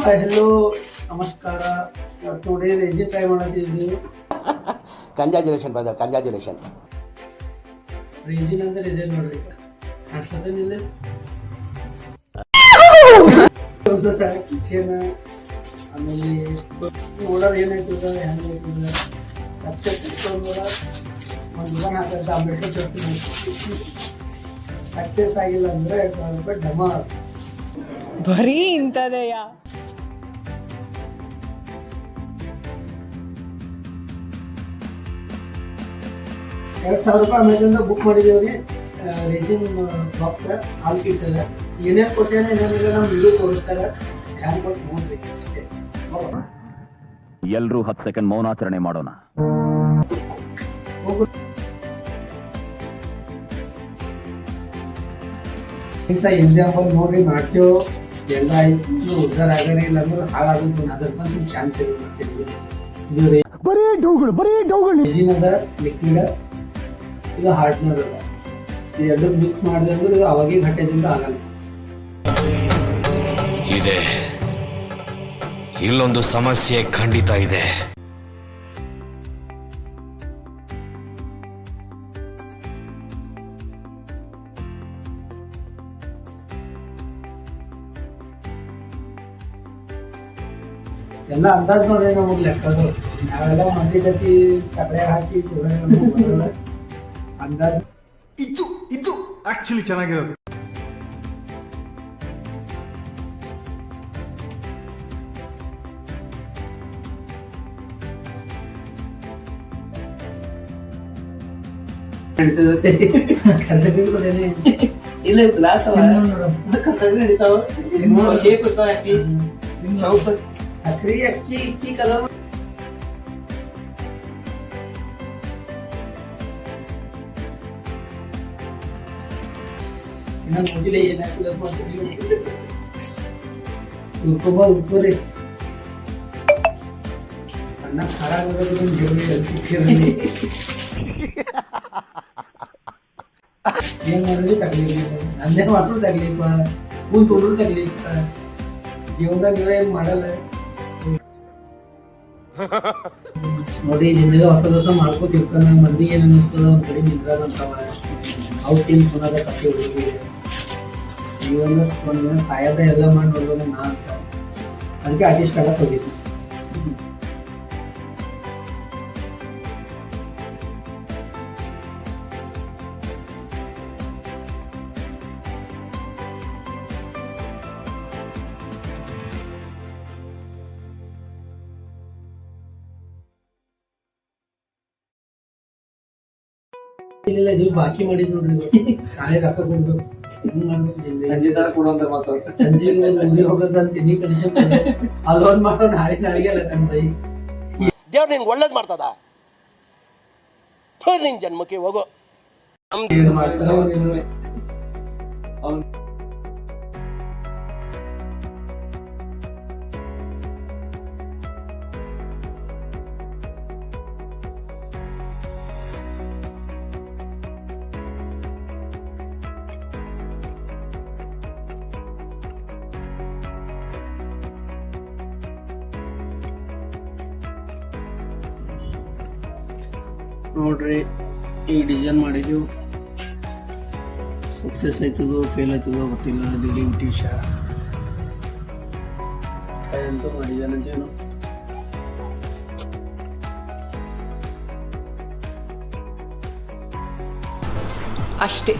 Hello ನಮಸ್ಕಾರ. Today resin try ಮಾಡತ್ತಿದ್ವಿ. Congratulation brother, congratulation. Resin ಅಂದ್ರೆ ಇದೆ ನೋಡ್ರಿ, ಕಾಣಿಸ್ಲತ್ತೇನಿಲ್ಲ ಕಿಚನ್. ಆಮೇಲೆ ನೋಡೋದು ಏನಾಯ್ತದ ಹೆಂಗಾಯ್ತದ ಸಕ್ಸಸ್ ನೋಡ ಒಂದು ದುಕಾನ್ ಹಾಕಂತ ಅಂಬೇಡ್ಕರ್ ಚೌಕಿ ಸಕ್ಸಸ್ ಆಗಿಲ್ಲ ಅಂದ್ರೆ 2,000 ರೂಪಾಯಿ ಡಮ. ಬರೀ ಇಂಥದೆಯ. 2,000 ರೂಪಾಯಿ ಅಮೆಝಾನ್ದಾಗ ಬುಕ್ ಮಾಡಿದೇವ್ರಿ. ರೆಸಿನ್ ಬಾಕ್ಸ್ ಹಾಲ್ ಇರ್ತದೆ. ಏನೇನು ಕೊಟ್ಟೇನೆ ಏನೇನಿಲ್ಲ ನಮ್ಮ ವಿಡಿಯೋ ತೋರಿಸ್ತಾರೆ. ಹ್ಯಾಂಗ್ ಕೊಟ್ಟು ನೋಡ್ರಿ ಅಷ್ಟೇ. ಎಲ್ರೂ 10 ಸೆಕೆಂಡ್ ಮೌನಾಚರಣೆ ಮಾಡೋಣ. ಹಿಂದೆ ಅಂಬಲ್ ನೋಡ್ರಿ ಮಾಡ್ತೇವೆ. ಎಲ್ಲ ಆಯ್ತು ಉದ್ದಾರ ಆಗರಿ, ಇಲ್ಲ ಅಂದ್ರೆ ಹಾಳಾಗುತ್ತೆ. ಅದ್ರ ಬಂದು ಶಾಂತಿ ಇದು ರೆಸಿನ್ ಅದ, ಲಿಕ್ವಿಡ್ ಇದು ಹಾರ್ಡ್ನರ್ ಅದ. ಇದೆರಡು ಮಿಕ್ಸ್ ಮಾಡಿದೆ ಅಂದ್ರೆ ಇದು ಅವಾಗೇ ಘಟದಿಂದ ಆಗಲ್ಲ. ಇದೆ ಇಲ್ಲೊಂದು ಸಮಸ್ಯೆ ಖಂಡಿತ ಇದೆ. ಎಲ್ಲ ಅಂದಾಜ್ ನೋಡ್ರಿ ನಮಗ್ ಲೆಕ್ಕಗಳು. ನಾವೆಲ್ಲ ಮಂದಿ ಗತಿ ಕಡೆ ಹಾಕಿ ಅಂದಾಜ್. ಇದು ಆಕ್ಚುಲಿ ಚೆನ್ನಾಗಿರೋದು. ಕಸಬಿ ಇಲ್ಲ ಗ್ಲಾಸ್ ಕಸಬಿ ಹಿಡಿತಾವ. ಶೇಪ್ ಇರ್ತಾವ. ಚೌಕ ಸಕ್ರಿ ಅಕ್ಕಿ ಇಕ್ಕಿ ಕಲರ್ ಇನ್ನ ನೋಡಿಲ್ಲ. ಏನ್ ಹಾಕ್ಸಿದ ಮಾಡ್ತೀವಿ ಉಳ್ಕೋರಿ ಅಣ್ಣ ಖಾರ ಆಗೋದು ಜೀವನ ಎಲ್ಲಿ ಸಿಕ್ಕಿರಲಿ. ಏನ್ ಮಾಡಿದ್ರಿ ತಗ್ಲಿಕ್ಕೆ ಅಲ್ಲೇ ಮಾತ್ರ ತಗ್ಲಿಪ್ಪ, ಕೂಲ್ ತೊಗೊಂಡ್ರು ತಗ್ಲಿಪ್ಪ. ಜೀವನದಾಗ ನೀವೇ ಏನ್ ಮಾಡಲ್ಲ ನೋಡಿ. ಜಿಂದಗಿ ಹೊಸ ಮಾಡ್ಕೋತಿರ್ತಾನ. ಮಂದಿಗೆ ಏನ್ ಅನ್ನಿಸ್ತದ ಒಂದ್ ಕಡೆ ನಿಂತಾರಂತಾವ. ಅವ್ಕೇನ್ ಸುನಾದ ಕಥೆ ಹುಡುಗಿ ಜೀವನ ಒಂದಿನ ಸಾಯದ ಎಲ್ಲ ಮಾಡಿ ನೋಡ್ಬೋದ ನಾ ಅಂತ. ಅದಕ್ಕೆ ಆರ್ಟಿಸ್ಟ್ ಆಗಕ್ಕೆ ಹೋಗಿದ್ವಿ. ಇಲ್ಲ ನೀವು ಬಾಕಿ ಮಾಡಿದ್ ನೋಡ್ರಿ. ನಾಳೆ ರೊಕ್ಕ ಕೊಡ್ಬೇಕು. ಹೆಂಗ್ ಮಾಡ್ಬೇಕು ಸಂಜೆ ತರ ಕೊಡುವಂತ ಮಾತಾಡ್ತಾರೆ. ಸಂಜೆ ಊರಿಗೆ ಹೋಗೋದಂತ ಇನ್ನಿ ಕನಿಷನ್ ಅಲ್ಲೋನ್ ಮಾಡೋ ನಾಳೆಗೆ ಅಲ್ಲ ಕಣ್ ಬೈ. ದೇವ್ರು ನಿನ್ಗೆ ಒಳ್ಳೇದು ಮಾಡ್ತದ. ನಿನ್ ಜನ್ಮಕ್ಕೆ ಹೋಗೋ. ಏನ್ ಮಾಡ್ತಾರೋ ನೋಡ್ರಿ. ಈ ಡಿಸೈನ್ ಮಾಡಿದೀವಿ. ಸಕ್ಸಸ್ ಆಯ್ತದೋ ಫೇಲ್ ಆಯ್ತದೋ ಗೊತ್ತಿಲ್ಲ. ದಿಲ್ಲಿಂಗ್ ಟೀ ಶಾ ಅಂತ ಮಾಡಿದಾನಂತೇನು. ಅಷ್ಟೇ.